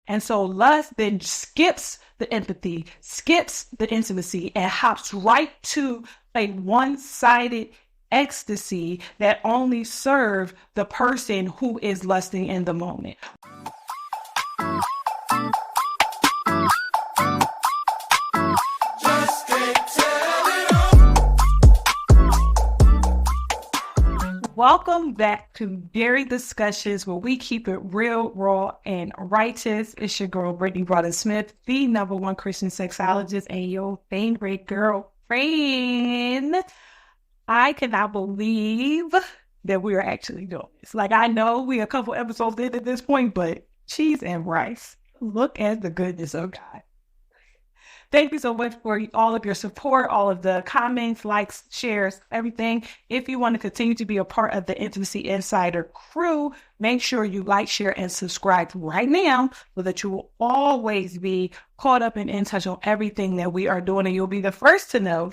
And so lust then skips the empathy, skips the intimacy, and hops right to a one-sided ecstasy that only serves the person who is lusting in the moment. Welcome back to Dairy Discussions, where we keep it real, raw, and righteous. It's your girl, Broaddus-Smith, the #1 Christian sexologist and your favorite girlfriend. I cannot believe that we are actually doing this. Like, I know we're a couple episodes in at this point, but cheese and rice. Look at the goodness of God. Thank you so much for all of your support, all of the comments, likes, shares, everything. If you want to continue to be a part of the Intimacy Insider crew, make sure you like, share, and subscribe right now so that you will always be caught up and in touch on everything that we are doing. And you'll be the first to know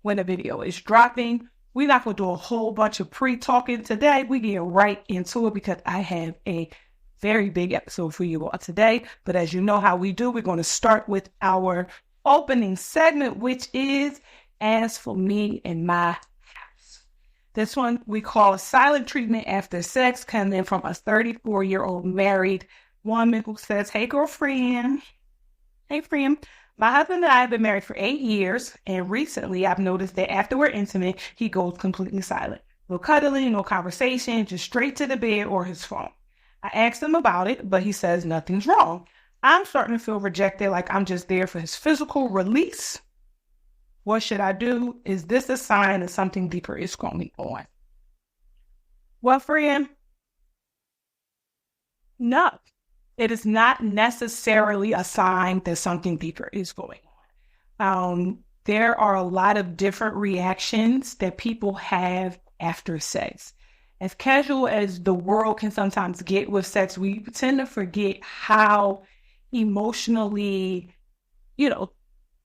when a video is dropping. We're not going to do a whole bunch of pre-talking today. We get right into it because I have a very big episode for you all today. But as you know how we do, we're going to start with our opening segment, which is As For Me in My House. This one we call Silent Treatment After Sex, coming from a 34-year-old married woman who says, Hey, friend, my husband and I have been married for 8 years, and recently I've noticed that after we're intimate, he goes completely silent. No cuddling, no conversation, just straight to the bed or his phone. I asked him about it, but he says nothing's wrong. I'm starting to feel rejected, like I'm just there for his physical release. What should I do? Is this a sign that something deeper is going on? Well, friend, no. It is not necessarily a sign that something deeper is going on. There are a lot of different reactions that people have after sex. As casual as the world can sometimes get with sex, we tend to forget how emotionally,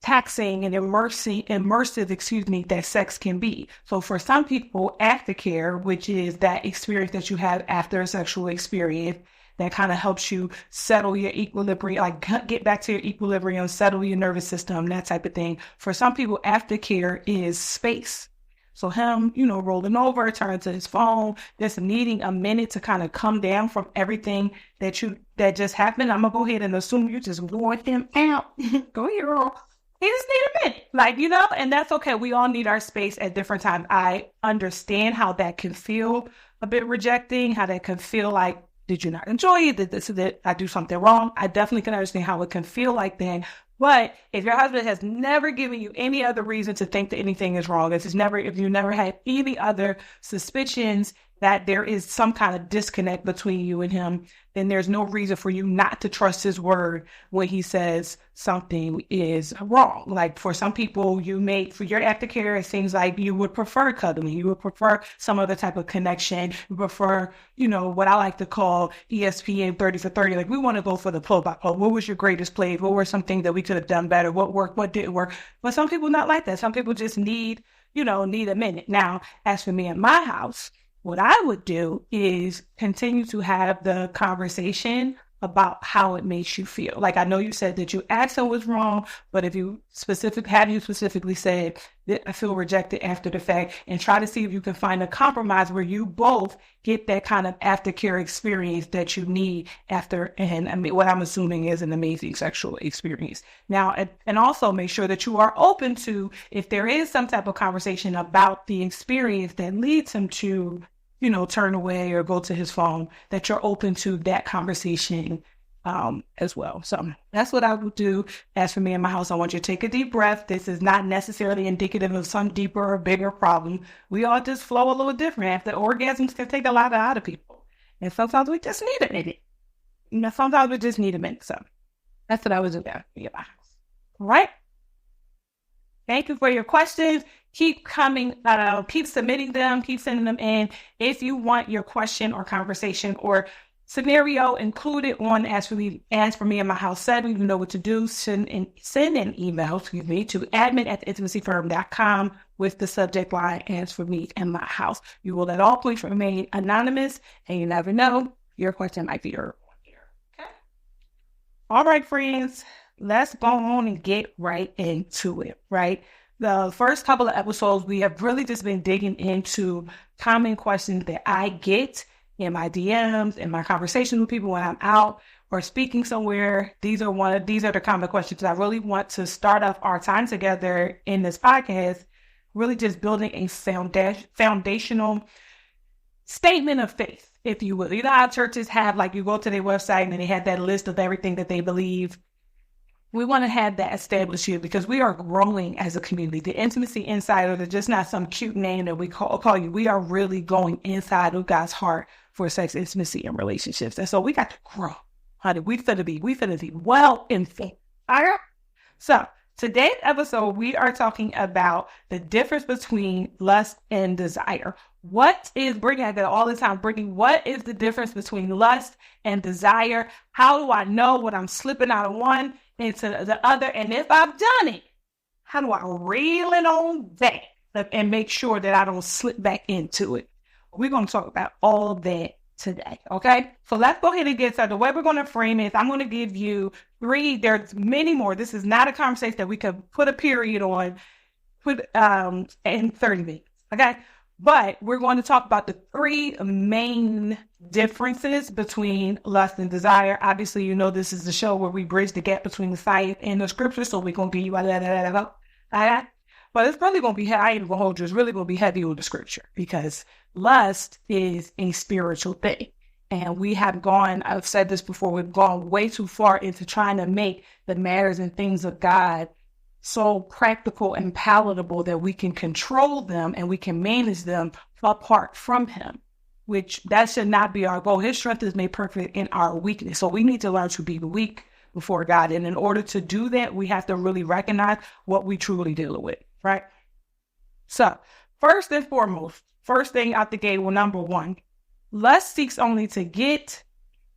taxing and immersive, that sex can be. So for some people, aftercare, which is that experience that you have after a sexual experience, that kind of helps you settle your equilibrium, like get back to your equilibrium, settle your nervous system, that type of thing. For some people, aftercare is space. So him, rolling over, turning to his phone, just needing a minute to kind of come down from everything that just happened. I'm going to go ahead and assume you just wore him out. Go here, girl. He just need a minute, and that's okay. We all need our space at different times. I understand how that can feel a bit rejecting, how that can feel like, did you not enjoy it? Did I do something wrong? I definitely can understand how it can feel like that. But if your husband has never given you any other reason to think that anything is wrong, if you never had any other suspicions that there is some kind of disconnect between you and him, then there's no reason for you not to trust his word when he says something is wrong. Like for some people, for your aftercare, it seems like you would prefer cuddling. You would prefer some other type of connection. You prefer, what I like to call ESPN 30 for 30. Like we want to go for the play by play. What was your greatest play? What were some things that we could have done better? What worked? What didn't work? But some people not like that. Some people just need a minute. Now, as for me in my house, what I would do is continue to have the conversation about how it makes you feel. Like I know you said that you asked him what's wrong, but have you specifically said that I feel rejected after the fact, and try to see if you can find a compromise where you both get that kind of aftercare experience that you need after, and what I'm assuming is an amazing sexual experience. Now, and also make sure that you are open to, if there is some type of conversation about the experience that leads him to turn away or go to his phone, that you're open to that conversation as well. So that's what I would do. As for me in my house, I want you to take a deep breath. This is not necessarily indicative of some deeper or bigger problem. We all just flow a little different. After orgasms can take a lot out of people. And sometimes we just need a minute. Sometimes we just need a minute. So that's what I would do there in my house. All right. Thank you for your questions. Keep coming, keep submitting them, keep sending them in. If you want your question or conversation or scenario included on As For Me in My House segment, you know what to do. Send an email, to admin@theintimacyfirm.com with the subject line As For Me in My House. You will at all points remain anonymous, and you never know, your question might be your one here. Okay? All right, friends, let's go on and get right into it, right? The first couple of episodes, we have really just been digging into common questions that I get in my DMs, in my conversations with people when I'm out or speaking somewhere. These are the common questions. I really want to start off our time together in this podcast, really just building a foundational statement of faith, if you will. You know how churches have, like, you go to their website and they have that list of everything that they believe. We want to have that established here because we are growing as a community. The Intimacy Insider is just not some cute name that we call you. We are really going inside of God's heart for sex, intimacy, and relationships. And so we got to grow. Honey, we finna be well informed. All right? So today's episode, we are talking about the difference between lust and desire. What is Brittany? I get all the time, Brittany, what is the difference between lust and desire? How do I know when I'm slipping out of one into the other? And if I've done it, how do I reel it on back and make sure that I don't slip back into it? We're going to talk about all of that today, okay? So let's go ahead and get started. The way we're going to frame it is I'm going to give you three. There's many more. This is not a conversation that we could put a period on in 30 minutes, okay? But we're going to talk about the three main differences between lust and desire. Obviously, you know this is the show where we bridge the gap between the science and the scripture, so we're going to give you but it's really going to be, I ain't going to hold you, it's really going to be heavy on the scripture because lust is a spiritual thing. And we have gone, I've said this before, we've gone way too far into trying to make the matters and things of God so practical and palatable that we can control them and we can manage them apart from him, which that should not be our goal. His strength is made perfect in our weakness. So we need to learn to be weak before God. And in order to do that, we have to really recognize what we truly deal with, right? So first and foremost, first thing out the gate, well, number one, lust seeks only to get,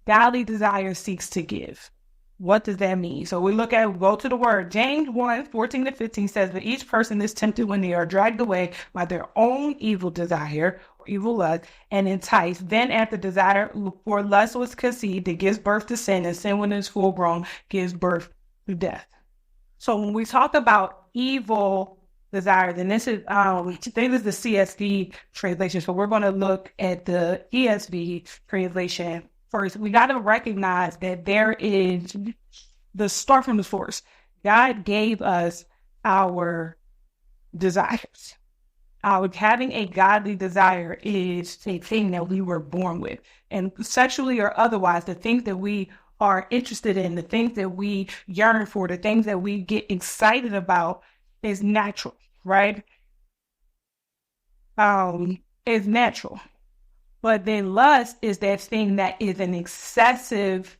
godly desire seeks to give. What does that mean? So we go to the word. James 1:14-15 says that each person is tempted when they are dragged away by their own evil desire or evil lust and enticed. Then after desire for lust was conceived, it gives birth to sin, and sin when it's full grown gives birth to death. So when we talk about evil desire, then this is, I think this is the CSV translation. So we're going to look at the ESV translation. First, we got to recognize that there is the start from the source. God gave us our desires. Having a godly desire is a thing that we were born with. And sexually or otherwise, the things that we are interested in, the things that we yearn for, the things that we get excited about is natural, right? Is natural. But then lust is that thing that is an excessive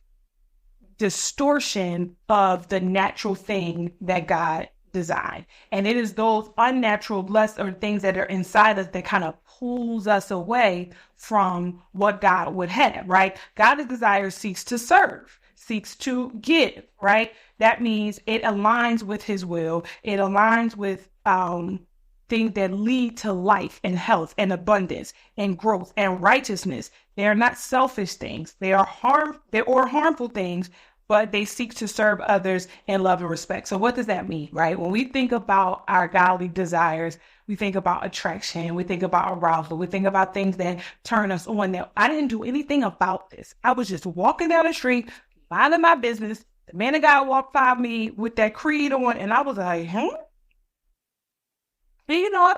distortion of the natural thing that God designed. And it is those unnatural lusts or things that are inside us that kind of pulls us away from what God would have, right? God's desire seeks to serve, seeks to give, right? That means it aligns with his will. It aligns with things that lead to life and health and abundance and growth and righteousness. They are not selfish things. They are harmful things, but they seek to serve others in love and respect. So what does that mean, right? When we think about our godly desires, we think about attraction, we think about arousal, we think about things that turn us on. Now, I didn't do anything about this. I was just walking down the street, minding my business. The man of God walked by me with that creed on, and I was like, and, you know,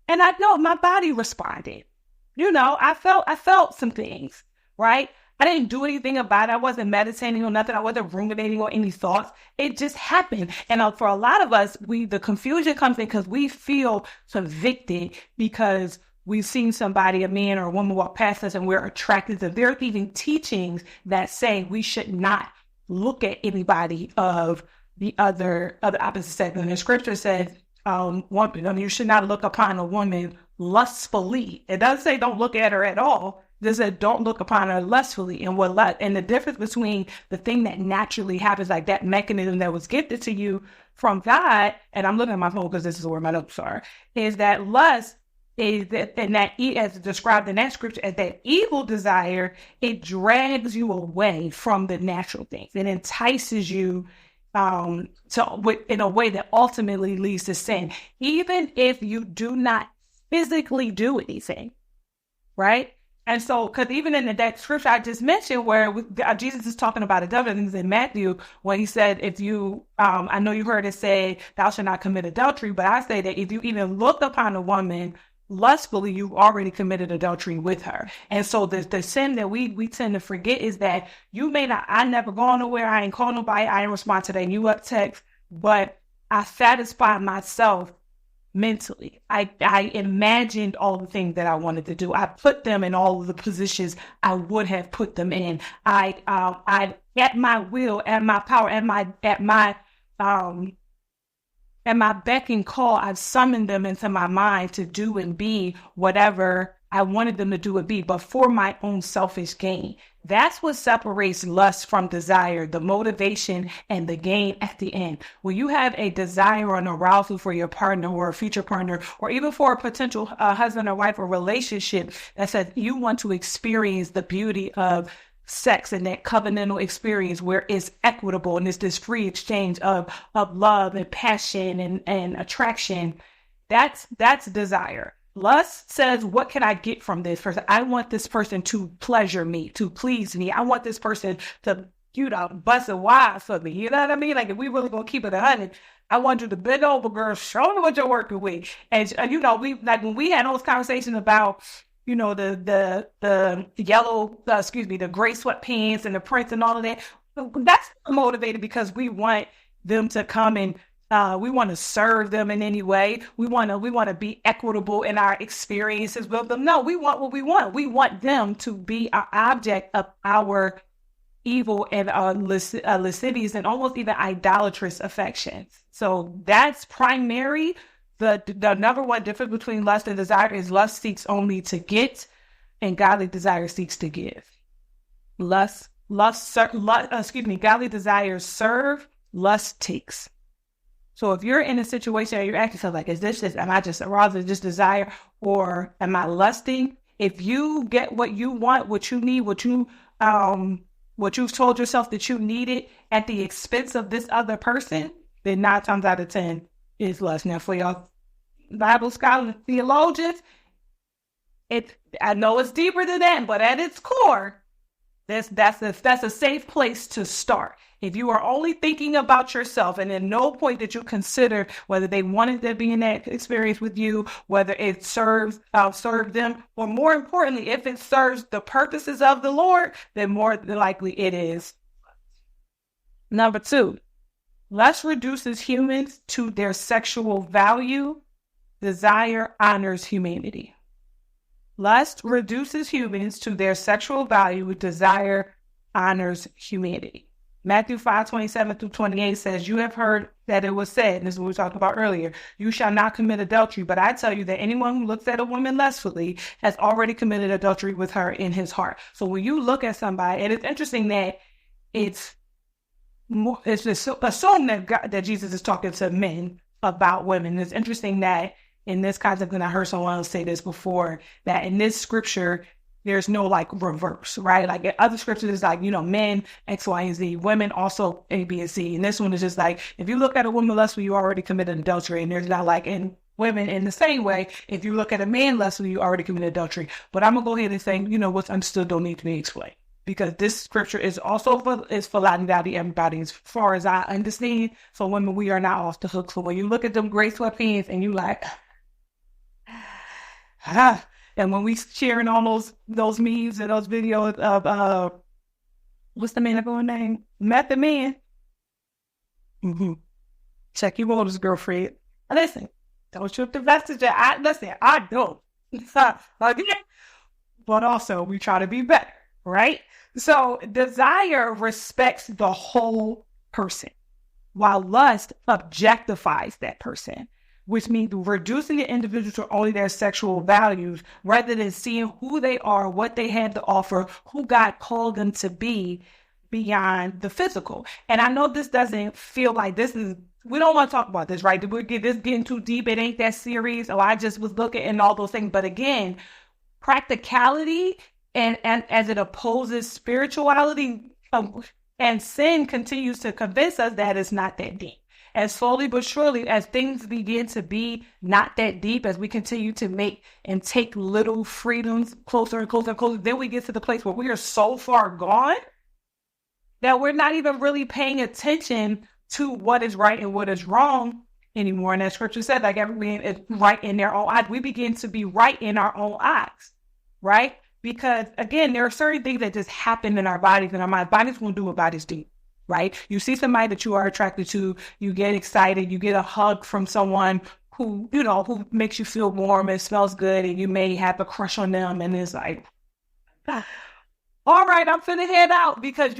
and I know my body responded. You know, I felt some things, right? I didn't do anything about it. I wasn't meditating on nothing. I wasn't ruminating on any thoughts. It just happened. And for a lot of us, the confusion comes in because we feel convicted because we've seen somebody, a man or a woman, walk past us and we're attracted to them. There are even teachings that say we should not look at anybody of the opposite sex. And the scripture says, you should not look upon a woman lustfully. It doesn't say don't look at her at all. It says don't look upon her lustfully. And the difference between the thing that naturally happens, like that mechanism that was gifted to you from God, and I'm looking at my phone because this is where my notes are, is that lust is that, and that as described in that scripture as that evil desire, it drags you away from the natural things. It entices you in a way that ultimately leads to sin, even if you do not physically do anything, right? And so, because even in that scripture I just mentioned, where Jesus is talking about adultery in Matthew, when he said, if you, I know you heard it say, thou shalt not commit adultery, but I say that if you even look upon a woman lustfully, you've already committed adultery with her. And so the sin that we tend to forget is that you may not, I never gone nowhere, I ain't called nobody, I ain't respond to that new up text, but I satisfied myself mentally. I imagined all the things that I wanted to do. I put them in all of the positions I would have put them in. I at my will, at my power, at my beck and call, I've summoned them into my mind to do and be whatever I wanted them to do and be, but for my own selfish gain. That's what separates lust from desire, the motivation and the gain at the end. When you have a desire or an arousal for your partner or a future partner, or even for a potential husband or wife or relationship that says you want to experience the beauty of sex and that covenantal experience where it's equitable and it's this free exchange of love and passion and attraction, that's desire. Lust says, what can I get from this person? I want this person to pleasure me, to please me. I want this person to, bust a wide for me. You know what I mean? Like, if we really gonna keep it 100, I want you to bend over, girl, show me what you're working with. And when we had those conversations about, the yellow, the gray sweatpants and the prints and all of that, that's motivated because we want them to come and we want to serve them in any way. We want to be equitable in our experiences with them. No, we want what we want. We want them to be our object of our evil and lascivious and almost even idolatrous affections. So that's primary. The number one difference between lust and desire is lust seeks only to get, and godly desire seeks to give. Godly desires serve, lust takes. So if you're in a situation where you're asking yourself, like, am I just aroused, just desire, or am I lusting? If you get what you want, what you need, what you've told yourself that you needed at the expense of this other person, then 9 times out of 10 is lust. Now, for y'all Bible scholars and theologians, I know it's deeper than that, but at its core, that's a safe place to start. If you are only thinking about yourself and at no point did you consider whether they wanted to be in that experience with you, whether it served them, or more importantly, if it serves the purposes of the Lord, then more than likely it is. Number 2, lust reduces humans to their sexual value. Desire honors humanity. Lust reduces humans to their sexual value. Desire honors humanity. Matthew 5:27-28 says, you have heard that it was said, and this is what we talked about earlier, you shall not commit adultery, but I tell you that anyone who looks at a woman lustfully has already committed adultery with her in his heart. So when you look at somebody, and it's interesting that it's just assumed that Jesus is talking to men about women. It's interesting that in this context, and I heard someone else say this before, that in this scripture, there's no like reverse, right? Like other scriptures is like, men, X, Y, and Z, women also A, B, and C. And this one is just like, if you look at a woman lustfully, you already committed adultery. And there's not like in women in the same way, if you look at a man lustfully, you already committed adultery. But I'm going to go ahead and say, what's understood don't need to be explained. Because this scripture is also for everybody as far as I understand. So women, we are not off the hook. So when you look at them gray sweatpants and you like, and when we sharing all those memes and those videos of what's the man going name? Method Man. Mm-hmm. Check your motives, girlfriend. Listen, don't trip the messenger. I don't. But also we try to be better, right? So desire respects the whole person, while lust objectifies that person, which means reducing the individual to only their sexual values rather than seeing who they are, what they have to offer, who God called them to be beyond the physical. And I know this doesn't feel like this is we don't want to talk about this, right? Did we get this getting too deep? It ain't that serious. Oh, I just was looking and all those things. But again, practicality and as it opposes spirituality, and sin continues to convince us that it's not that deep. And slowly but surely, as things begin to be not that deep, as we continue to make and take little freedoms closer and closer and closer, then we get to the place where we are so far gone that we're not even really paying attention to what is right and what is wrong anymore. And as scripture said, like everyone is right in their own eyes. We begin to be right in our own eyes, right? Because again, there are certain things that just happen in our bodies and our minds. Bodies will do what bodies do. Right? You see somebody that you are attracted to, you get excited, you get a hug from someone who, who makes you feel warm and smells good, and you may have a crush on them, and it's like, all right, I'm finna head out, because,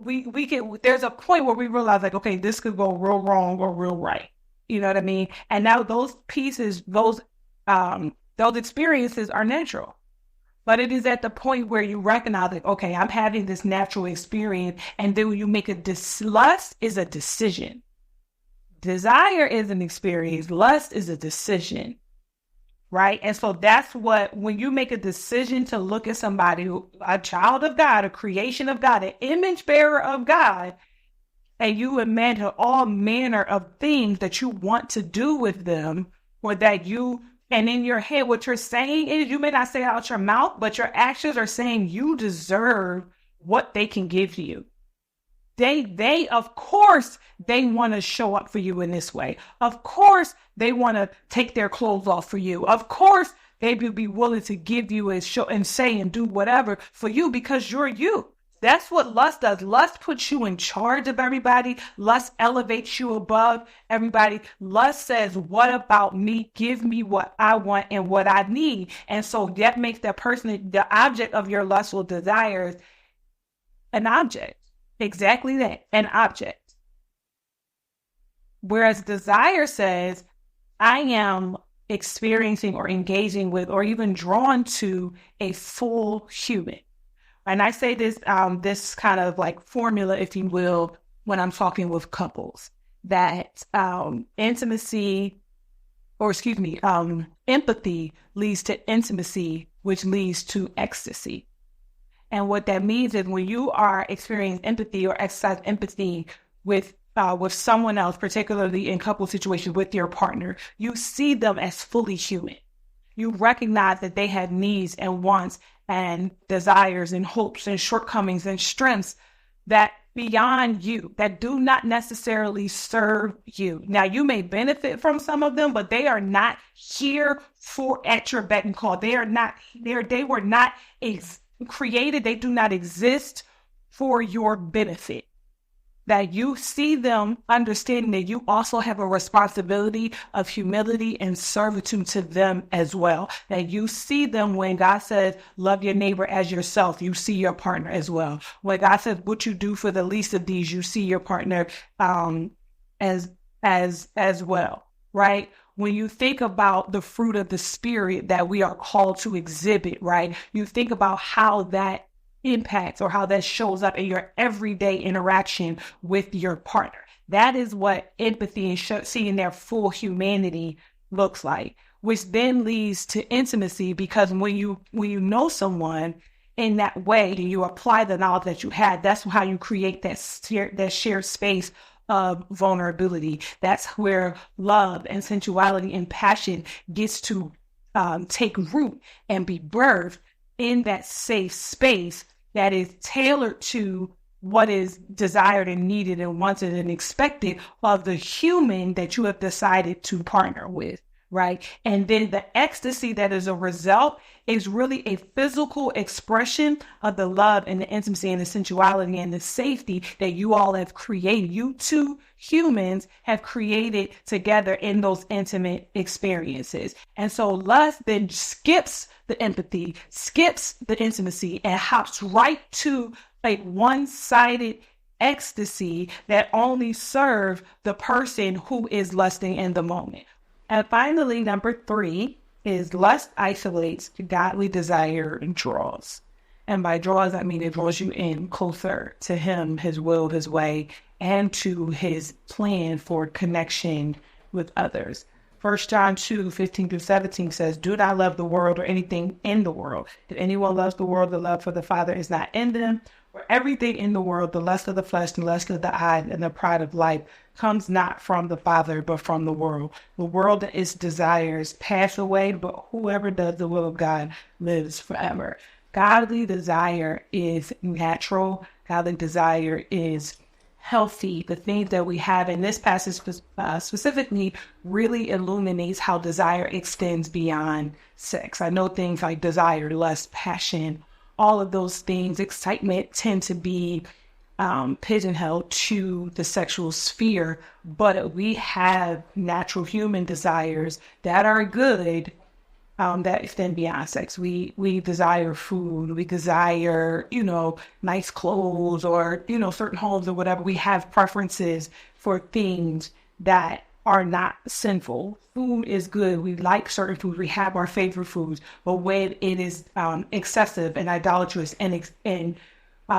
we can, there's a point where we realize, like, okay, this could go real wrong or real right. You know what I mean? And now those pieces, those experiences are natural. But it is at the point where you recognize, like, okay, I'm having this natural experience, and then when you make lust is a decision. Desire is an experience. Lust is a decision, right? And so that's when you make a decision to look at somebody, a child of God, a creation of God, an image bearer of God, and you imagine all manner of things that you want to do with them, or that and in your head, what you're saying is, you may not say it out your mouth, but your actions are saying you deserve what they can give you. They of course, they want to show up for you in this way. Of course, they want to take their clothes off for you. Of course, they would be willing to give you and show and say and do whatever for you, because you're you. That's what lust does. Lust puts you in charge of everybody. Lust elevates you above everybody. Lust says, what about me? Give me what I want and what I need. And so that makes that person, the object of your lustful desires, an object. Exactly that, an object. Whereas desire says, I am experiencing or engaging with or even drawn to a full human. And I say this, this kind of like formula, if you will, when I'm talking with couples, that empathy leads to intimacy, which leads to ecstasy. And what that means is, when you are experiencing empathy or exercise empathy with someone else, particularly in couple situations with your partner, you see them as fully human. You recognize that they have needs and wants and desires and hopes and shortcomings and strengths that beyond you, that do not necessarily serve you. Now, you may benefit from some of them, but they are not here at your beck and call. They are not there. They were not created. They do not exist for your benefit. That you see them understanding that you also have a responsibility of humility and servitude to them as well. That you see them, when God says, love your neighbor as yourself, you see your partner as well. When God says, what you do for the least of these, you see your partner as well, right? When you think about the fruit of the Spirit that we are called to exhibit, right? You think about how that impacts or how that shows up in your everyday interaction with your partner. That is what empathy and seeing their full humanity looks like, which then leads to intimacy, because when you know someone in that way and you apply the knowledge that you had, that's how you create that shared space of vulnerability. That's where love and sensuality and passion gets to take root and be birthed in that safe space that is tailored to what is desired and needed and wanted and expected of the human that you have decided to partner with, right? And then the ecstasy that is a result is really a physical expression of the love and the intimacy and the sensuality and the safety that you all have created. You two humans have created together in those intimate experiences. And so lust then skips the empathy, skips the intimacy, and hops right to a one-sided ecstasy that only serves the person who is lusting in the moment. And finally, number 3 is lust isolates, godly desire draws. And by draws, I mean it draws you in closer to him, his will, his way, and to his plan for connection with others. 1 John 2:15-17 says, do not love the world or anything in the world. If anyone loves the world, the love for the Father is not in them. For everything in the world, the lust of the flesh, the lust of the eye, and the pride of life comes not from the Father, but from the world. The world and its desires pass away, but whoever does the will of God lives forever. Godly desire is natural. Godly desire is healthy. The things that we have in this passage specifically really illuminates how desire extends beyond sex. I know things like desire, lust, passion, all of those things, excitement, tend to be pigeonholed to the sexual sphere, but we have natural human desires that are good, that extend beyond sex. We desire food, we desire, nice clothes, or, certain homes or whatever. We have preferences for things that are not sinful. Food is good. We like certain foods. We have our favorite foods, but when it is excessive and idolatrous and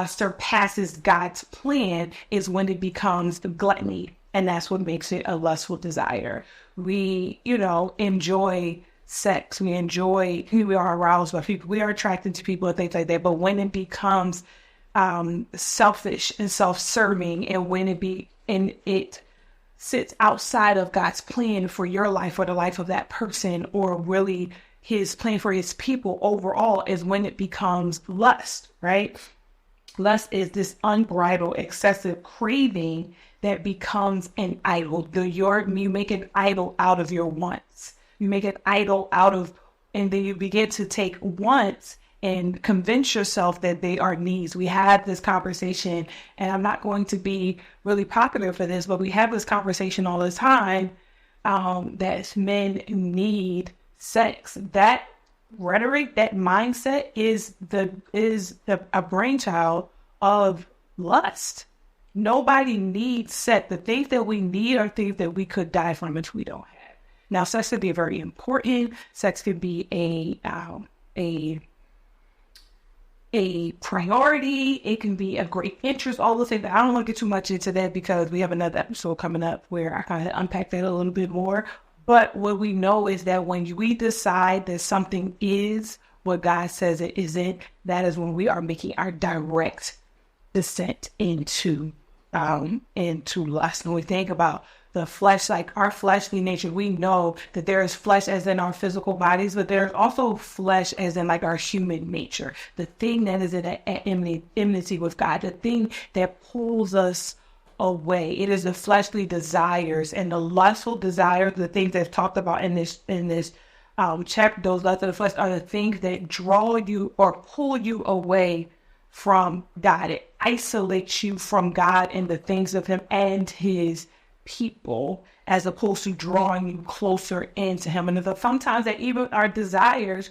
surpasses God's plan is when it becomes gluttony, and that's what makes it a lustful desire. We, enjoy sex. We are aroused by people. We are attracted to people and things like that. But when it becomes selfish and self-serving, and when it sits outside of God's plan for your life or the life of that person, or really his plan for his people overall, is when it becomes lust, right? Lust is this unbridled, excessive craving that becomes an idol. You make an idol out of your wants. You make an idol and then you begin to take wants and convince yourself that they are needs. We had this conversation, and I'm not going to be really popular for this, but we have this conversation all the time, that men need sex. That rhetoric, that mindset is a brainchild of lust. Nobody needs sex. The things that we need are things that we could die from if we don't have. Now, sex can be very important. Sex can be a priority. It can be a great interest. All those things. I don't want to get too much into that because we have another episode coming up where I kind of unpack that a little bit more. But what we know is that when we decide that something is what God says it isn't, that is when we are making our direct descent into lust. When we think about the flesh, like our fleshly nature, we know that there is flesh as in our physical bodies, but there's also flesh as in like our human nature. The thing that is at enmity with God, the thing that pulls us away. It is the fleshly desires and the lustful desires, the things that's talked about in this chapter. Those lusts of the flesh are the things that draw you or pull you away from God. It isolates you from God and the things of him and his people, as opposed to drawing you closer into him. And sometimes that even our desires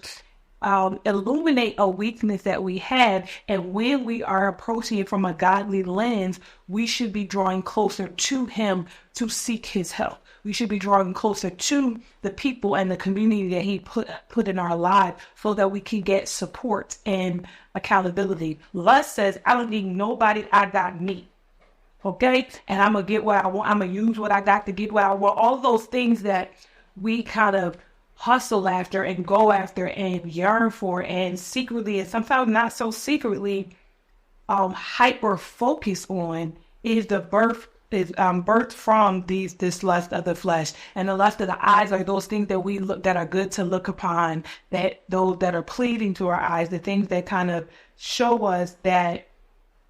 illuminate a weakness that we have, and when we are approaching it from a godly lens, we should be drawing closer to him to seek his help. We should be drawing closer to the people and the community that he put in our lives, so that we can get support and accountability. Lust says, I don't need nobody, I got me. Okay? And I'm going to get what I want. I'm going to use what I got to get what I want. All those things that we kind of hustle after and go after and yearn for, and secretly, and sometimes not so secretly, hyper focus on, is birthed from this lust of the flesh. And the lust of the eyes are those things that are good to look upon, that those that are pleasing to our eyes, the things that kind of show us that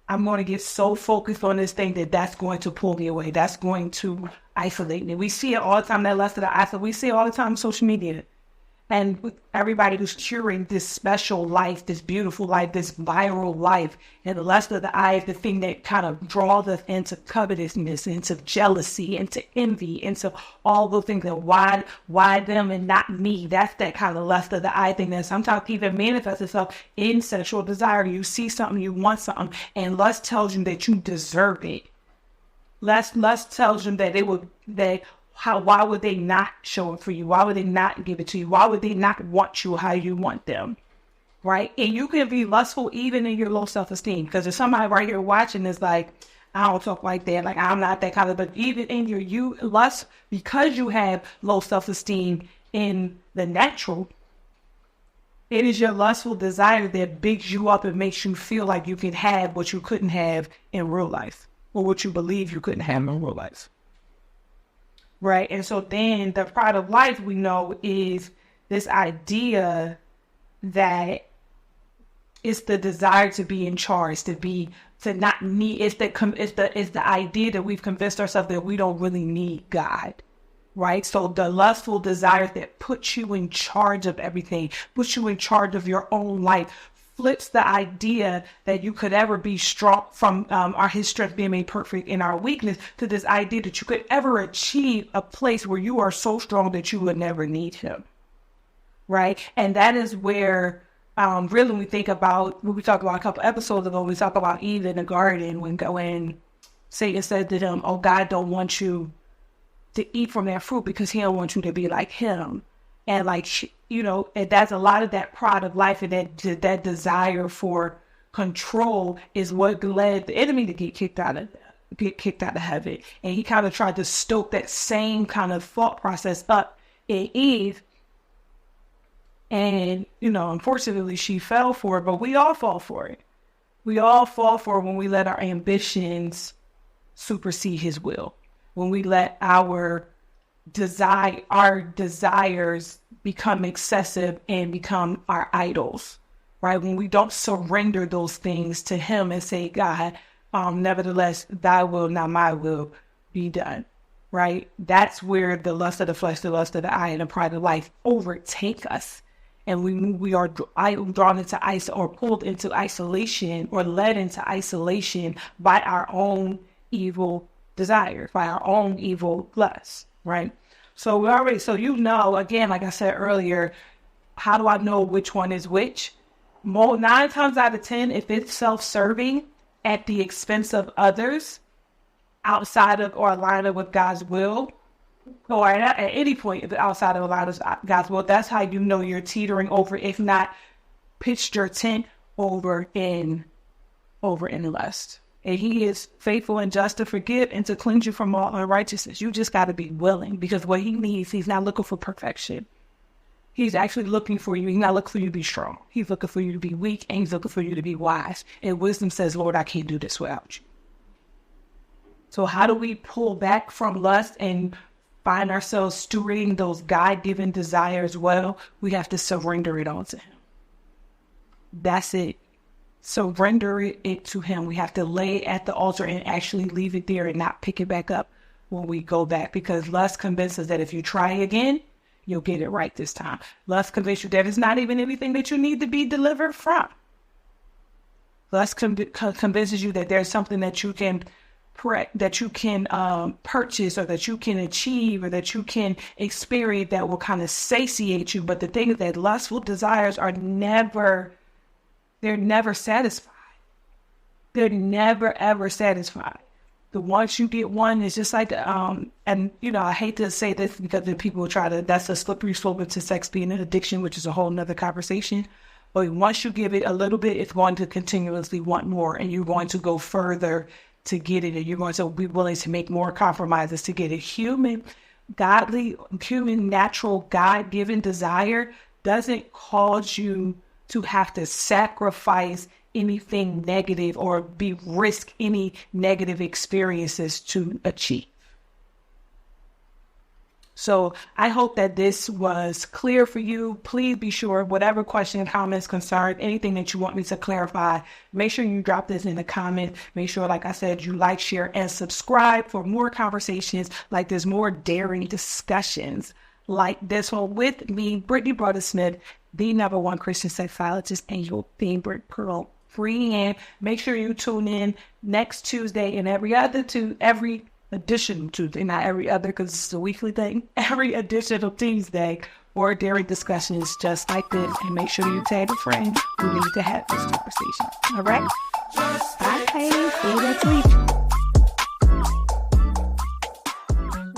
I'm going to get so focused on this thing that's going to pull me away. That's going to isolate me. We see it all the time, that lust of the eyes. We see it all the time on social media. And everybody who's curing this special life, this beautiful life, this viral life. And the lust of the eye is the thing that kind of draws us into covetousness, into jealousy, into envy, into all those things. That why them and not me? That's that kind of lust of the eye thing that sometimes even manifests itself in sexual desire. You see something, you want something, and lust tells you that you deserve it. Lust tells you that why would they not show it for you? Why would they not give it to you? Why would they not want you how you want them? right? And you can be lustful even in your low self-esteem, because there's somebody right here watching is like, I don't talk like that. Like, I'm not that kind of, but even in your lust, because you have low self-esteem in the natural, it is your lustful desire that bigs you up and makes you feel like you can have what you couldn't have in real life, or what you believe you couldn't have in real life. Right? And so then the pride of life, we know, is this idea that it's the desire to be in charge, to not need. It's the idea that we've convinced ourselves that we don't really need God, right? So the lustful desire that puts you in charge of everything, puts you in charge of your own life, flips the idea that you could ever be strong from his strength being made perfect in our weakness, to this idea that you could ever achieve a place where you are so strong that you would never need him, right? And that is where really, when we think about what we talked about a couple episodes ago, we talk about Eve in the garden when Satan said to them, "Oh, God don't want you to eat from that fruit because he don't want you to be like him." And and that's a lot of that pride of life, and that desire for control is what led the enemy to get kicked out of heaven. And he kind of tried to stoke that same kind of thought process up in Eve. And, unfortunately she fell for it, but we all fall for it. We all fall for it when we let our ambitions supersede his will. When we let our desires become excessive and become our idols, right? When we don't surrender those things to him and say, God, nevertheless, thy will, not my will, be done, right? That's where the lust of the flesh, the lust of the eye, and the pride of life overtake us. And we are drawn into or pulled into isolation, or led into isolation by our own evil desires, by our own evil lusts, right? So again, like I said earlier, how do I know which one is which? 9 times out of 10, if it's self-serving at the expense of others, outside of or aligned with God's will, or at any point outside of aligned with God's will, that's how you know you're teetering over, if not pitched your tent over in lust. And he is faithful and just to forgive and to cleanse you from all unrighteousness. You just got to be willing, because what he needs, he's not looking for perfection. He's actually looking for you. He's not looking for you to be strong. He's looking for you to be weak, and he's looking for you to be wise. And wisdom says, Lord, I can't do this without you. So how do we pull back from lust and find ourselves stewarding those God-given desires well? We have to surrender it all to him. That's it. Surrender it to him. We have to lay it at the altar and actually leave it there and not pick it back up when we go back, because lust convinces that if you try again, you'll get it right this time. Lust convinces you that it's not even anything that you need to be delivered from. Lust convinces you that there's something that you can purchase, or that you can achieve, or that you can experience that will kind of satiate you. But the thing is that lustful desires are never satisfied. They're never, ever satisfied. The once you get one, it's just like, I hate to say this because then people will that's a slippery slope into sex being an addiction, which is a whole nother conversation. But once you give it a little bit, it's going to continuously want more, and you're going to go further to get it, and you're going to be willing to make more compromises to get it. Human, natural, God-given desire doesn't cause you to have to sacrifice anything negative or risk any negative experiences to achieve. So I hope that this was clear for you. Please be sure, whatever question, comments, concerns, anything that you want me to clarify, make sure you drop this in the comments. Make sure, like I said, you like, share, and subscribe for more conversations like this, more daring discussions like this one with me, Brittany Broaddus-Smith, the #1 Christian sexologist and your favorite girl, friend. Make sure you tune in next Tuesday and every additional Tuesday, not every other because it's a weekly thing, every additional Tuesday for daring discussions just like this. And make sure you tag a friend who needs to have this conversation. All right? Bye. See you next week.